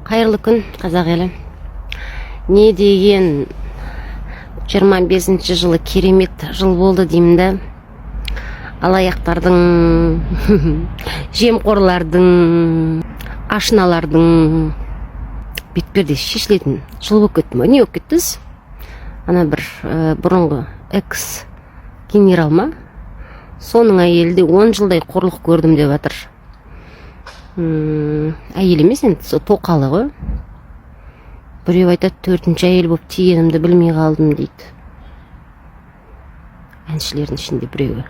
Қайырлы күн, қазақ елі. Не деген 25 жылы керемет жыл болды деймін да. Алаяқтардың, жемқорлардың, ашыналардың бетперде шешілетін жыл болып кетті ма? Не болып кеттіз? Ана бір бұрынғы экс-генерал ма? Соның әйелі де 10 жылдай қорлық көрдім деп жатыр. Әйел емес енді, тоқалы ғой. Біреу айтады, 4-ші әйел болып тигенімді білмей қалдым дейді. Әншілердің ішінде біреуі.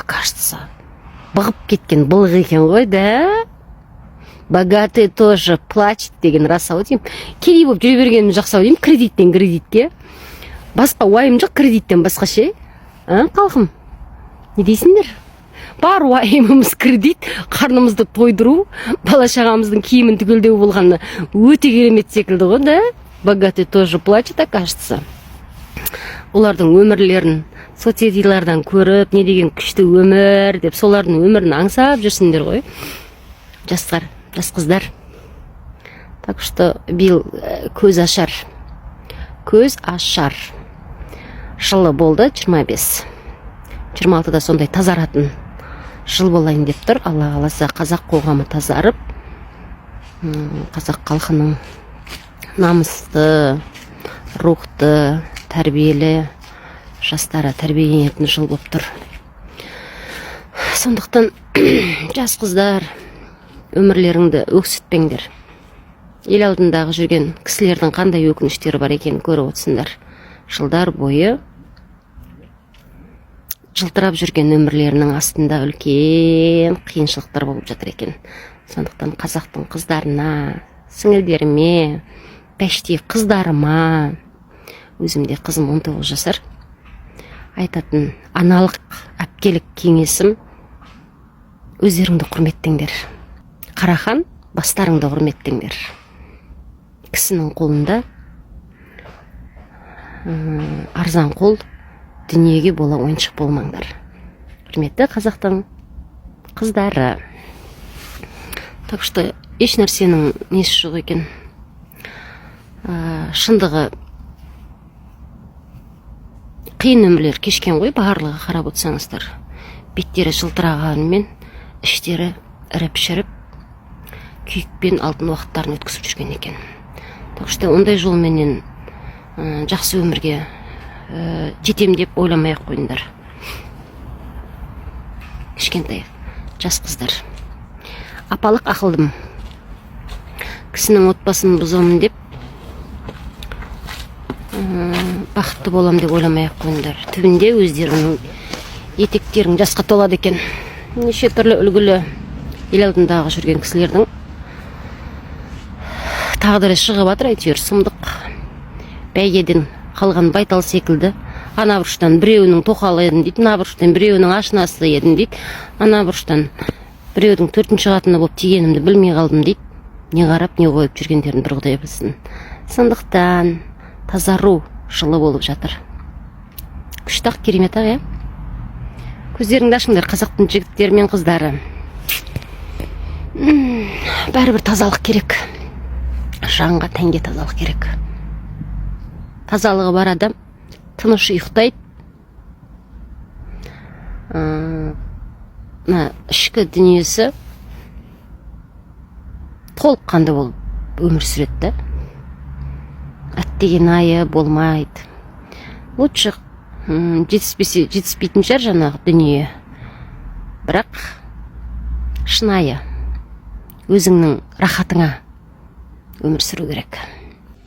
Кажется, бұғып кеткен былық екен ғой, да? Богатый тоже плачет деген рас ау деймін. Кедей болып жүре бергенім жақсы ау деймін, кредиттен кредитке. Басқа уайым жоқ, кредиттен басқа ше. Қалқым, не дейсіңдер? Бар уайымымыз кредит, қарнымызды тойдыру, бала шағамыздың киімін түгелдеу болғаны өте керемет секілді ғой, да? Богатый тоже плачет, кажется. Олардың өмірлерін соцсетилардан көріп, не деген күшті өмір деп, солардың өмірін аңсап жүрсіңдер ғой. Жастар, жас қыздар. Так что бил көз ашар. Көз ашар. Жылы болды 25. 26-да сондай тазаратын жыл болайын деп тұр. Алла қаласа қазақ қоғамы тазарып, қазақ халқының намысты, рухты, тәрбиелі жастары тәрбиеленетін жыл болып тұр. Сондықтан жас қыздар, өмірлеріңді өксітпеңдер. Ел алдындағы жүрген кісілердің қандай өкініштері бар екенін көріп отырсыңдар. Жылдар бойы жылтырап жүрген өмірлерінің астында үлкен қиыншылықтар болып жатыр екен. Сондықтан қазақтың қыздарына, сіңілдеріме, пәштей қыздарыма, өзімде қызым 19 жасар, айтатын аналық әпкелік кеңесім: өздеріңді құрметтеңдер. Қарахан, бастарыңды құрметтеңдер. Кісінің қолында арзан қол дүниеге бола ойыншық болмаңдар. Құрметті қазақтың қыздары. Так что еш нәрсенің несі жоқ екен. Шындығы қиын өмірлер кешкен ғой, барлығы қарап отырсаңыздар. Беттері жылтырағанымен, іштері іріп-шіріп, күйікпен алтын уақыттарын өткізіп жүрген екен. Так что ондай жолменен жақсы өмірге жетем деп ойламай-ақ қойыңдар. Кішкентай жас қыздар. Апалық ақылдым. Кісінің отбасын бұзамын деп, бақытты болам деп ойламай-ақ қойыңдар. Түбінде өздерінің етектерің жасқа толады екен. Неше түрлі үлгілі ел алдындағы жүрген кісілердің тағдыры шығып жатыр, әйтеуір сұмдық. Бәйгеден қалған байтал секілді. Ана бұрыштан біреуінің тоқалы едім дейді, ана бұрыштан біреуінің ашынасы едім дейді, ана бұрыштан біреудің 4-ші қатыны болып тигенімді білмей қалдым дейді. Не қарап, не қойып жүргендерін бір Құдай білсін. Сондықтан тазару жылы болып жатыр. Күшті-ақ, керемет-ақ, иә? Көздеріңді ашыңдар, қазақтың жігіттері мен қыздары. Бәрібір тазалық керек. Жанға, тәнге тазалық керек. Тазалығы бар адам тыныш ұйықтайды. Ішкі дүниесі толыққанды болып өмір сүреді. Әттеген айы болмайды. Лучше жетіспейтін жер жаңағы дүние. Бірақ шынайы өзіңнің рахатыңа өмір сүру керек.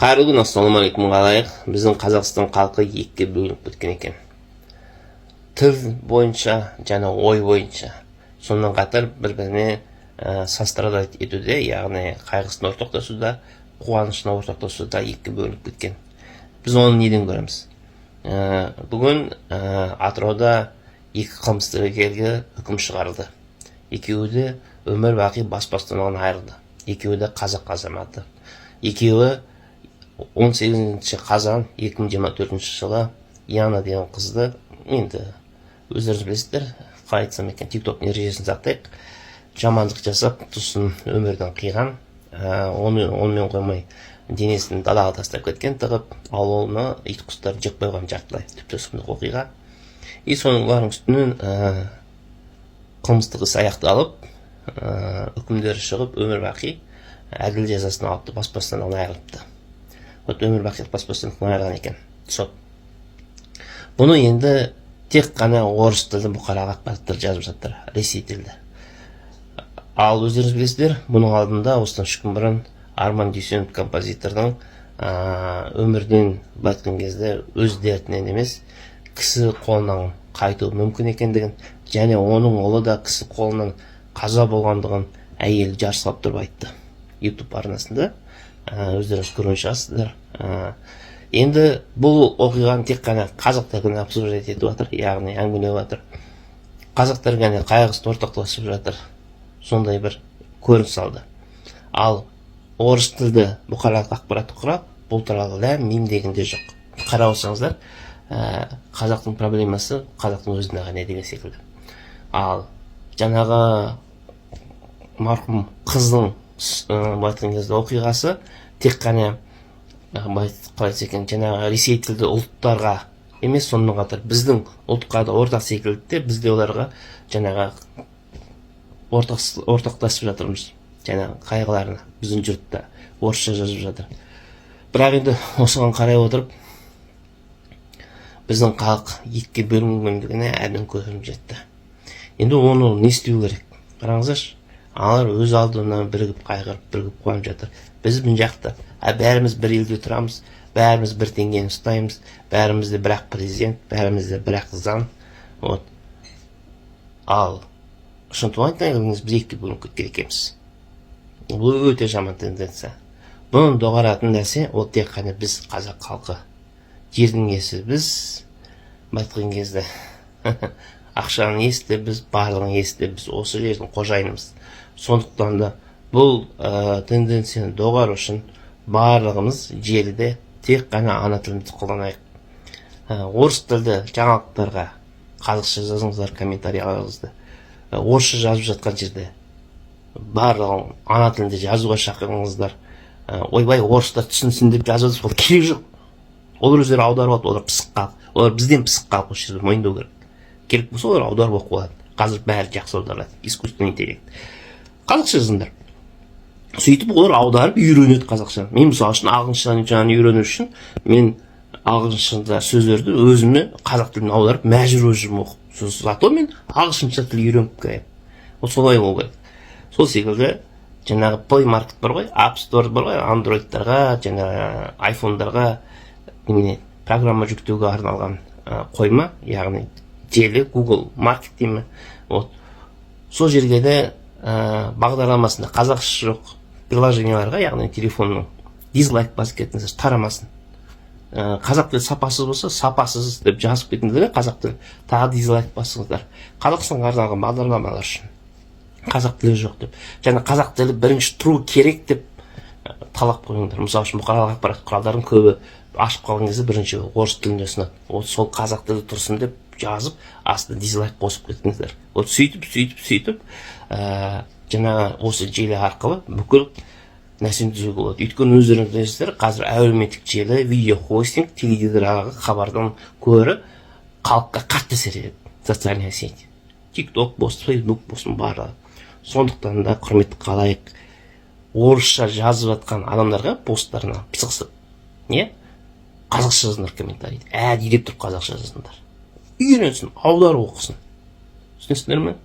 Қайырлы күн, ассалаумағалейкум, қалайық. Біздің Қазақстан халқы екіге бөлініп кеткен екен. Тіл бойынша және ой бойынша. Сонымен қатар бір-біріне састырады етуде, яғни қайғысына ортақтасуда, қуанышына ортақтасуда екіге бөлініп кеткен. Біз оны неден көреміз? Бүгін Атырауда екі қылмысты дерекке үкім шығарылды. Екеуі де өмір бақи бас бостандығынан айырылды. Екеуі де қазақ азаматы. Екеуі 18 қазан 2024 жылы Яна деген қызды, енді өздеріңіз білесіздер, қалай айтсам екен, TikTok ережесін сақтайық. жамандық жасап тусын өмірден қиған, онымен қоймай денесін далаға тастап кеткен, тығып, ал оны ит құстар жеп қойған жартылай тіпті сұмдық оқиға. И солардың үстінен қылмыстық іс аяқталып, үкімдері шығып, өмірбақи әділ жазасын алыпты, бас бостандығынан айырылыпты. Вот өмірбақи бас бостандығынан айырған екен сот. Бұны енді тек қана орыс тілді бұқаралық ақпараттар жазып жатыр, ресей тілді. Ал өздеріңіз білесіздер, бұның алдында осыдан 3 күн бұрын Арман Дүйсенов композитордың өмірден батқан кезде өз дертінен емес, кісі қолынан қайту мүмкін екендігін, және оның ұлы да кісі қолынан қаза болғандығын әйел жар салып тұрып айтты. YouTube арнасында өздеріңіз көрген шығарсыздар. Енді бұл оқиғаны тек қана қазақтар ғана обсуждать етіп жатыр, яғни әңгімелеп жатыр. Қазақтар ғана қайғысын ортақтасып жатыр. Сондай бір көрініс алды. Ал орыс тілді бұқаралық ақпарат құрал бұл туралы ләм-мим дегенде жоқ. Қарап отырсаңыздар, қазақтың проблемасы қазақтың өзіне ғана деген секілді. Ал жаңағы марқұм қыздың айтқан кезде оқиғасы тек қана қалай екен, жаңағы ресей тілді ұлттарға емес, сонымен қатар біздің ұлтқа да ортақ секілді де, біз де оларға жаңағы ортақтасып жатырмыз. Жаңағы қайғыларына біздің жұртта орысша жазып жатыр. Бірақ енді осыған қарай отырып, біздің халық екіге бөлінгендігіне әбден көзім жетті. Енді оны не істеу керек? Қараңыздаршы, алар өз алдына бірігіп қайғырып, бірігіп қуанып жатыр. Біз бұл жақта бәріміз бір елде тұрамыз, бәріміз бір теңгені ұстаймыз, бәрімізде бірақ президент, бәрімізде бірақ заң. Ал шынтуан тәңіріңіз біз екіге бөлініп кеткен екенбіз. Бұл өте жаман тенденция. Бұның доғаратын нәрсе ол тек қана біз қазақ халқы. Жердің иесі біз, айтқан кезде ақшаның иесі де біз, барлығының иесі де біз, осы жердің қожайынымыз. Сондықтан да бұл тенденцияны доғару үшін барлығымыз желіде тек қана ана тілімізді қолданайық. Орыс тілді жаңалықтарға қазақша жазыңыздар, комментарий қалыңыздар. Орысша жазып жатқан жерде барлығын ана тілінде жазуға шақырыңыздар. Ойбай, орыстар түсінсін деп жазып жатыр, ол керек жоқ. Олар өздері аударып алады, олар пысық халық. Олар бізден пысық халық, осы жерде мойындау керек. Керек болса, олар аударып оқып алады. Қазір бәрі жақсы аударылады, искусственный интеллект. Қазақша жазыңдар. Сөйтіп олар аударып үйренеді қазақша. Мен мысалы үшін ағылшыншаны үйрену үшін мен ағылшынша сөздерді өзіме қазақ тіліне аударып мәжбүр жүрмін оқып. Зато мен ағылшынша тіл үйреніп келемін. Солай болу керек. Сол секілді жаңағы Play Market бар ғой, App Store бар ғой, Androidтарға, жаңағы iPhone'дарға программа жүктеуге арналған қойма, яғни желі Google Market деймін. Сол жерге де бағдарламасында қазақша жоқ приложенияларға, яғни телефонның дизлайк басып кетіңіздер, тарамасын. Қазақ тілі сапасыз болса, сапасыз деп жазып кетіңіздер, қазақ тілі тағы дизлайк басыңыздар. Қазақстанға арналған бағдарламалар үшін қазақ тілі жоқ деп, және қазақ тілі бірінші тұру керек деп талап қойыңдар. Мысалы үшін бұқаралық ақпарат құралдарын көбі ашып қалған кезде бірінші орыс тілінде ұсынады. Сол қазақ тілі тұрсын деп жазып, астына дизлайк қосып кетіңіздер. Сөйтіп жаңағы осы желі арқылы бүкіл нәрсені түзеуге болады. Өйткені өздеріңіз білесіздер, қазір әлеуметтік желі, видео хостинг, теледидардағы хабардан көрі халыққа қатты әсер етеді. Социальная сеть. TikTok болсын, Facebook болсын барлығы. Сондықтан да құрметті қалайық, орысша жазып жатқан адамдарға посттарына пысықсып, қазақша жазыңдар комментарийді. Әдейілеп тұрып қазақша жазыңдар. Үйренсін, аударып оқысын. Түсінесіңдер ме?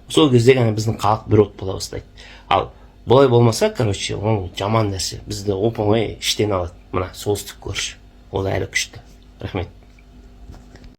Сол кезде ғана біздің халық бір от бола бастайды. Ал бұлай болмаса, ол жаман нәрсе. Бізді оп-оңай іштен алады. Мына солтүстік көрші. Ол әлі күшті. Рахмет.